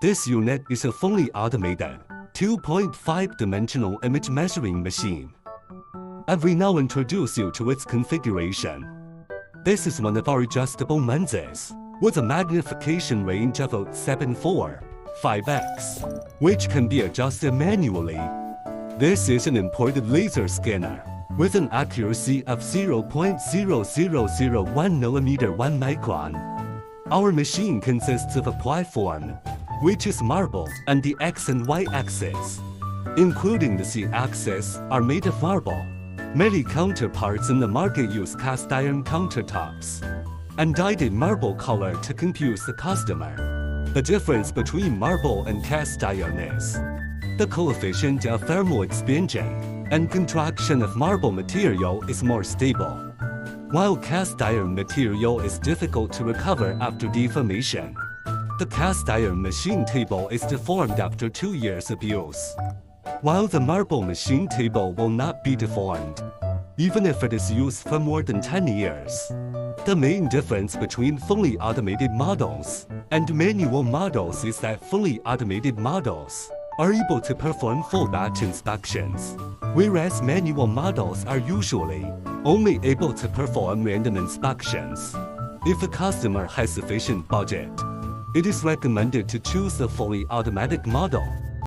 This unit is a fully automated 2.5-dimensional image measuring machine. And we now introduce you to its configuration. This is one of our adjustable lenses, with a magnification range of 7.45x, which can be adjusted manually. This is an imported laser scanner, with an accuracy of 0.0001 mm 1 micron. Our machine consists of a platform, which is marble, and the X and Y axis, including the Z axis, are made of marble. Many counterparts in the market use cast iron countertops and dyed in marble color to confuse the customer. The difference between marble and cast iron is the coefficient of thermal expansion and contraction of marble material is more stable, while cast iron material is difficult to recover after deformation. The cast iron machine table is deformed after 2 years of use, while the marble machine table will not be deformed, even if it is used for more than 10 years. The main difference between fully automated models and manual models is that fully automated models are able to perform full batch inspections, whereas manual models are usually only able to perform random inspections. If a customer has sufficient budget, it is recommended to choose a fully automatic model.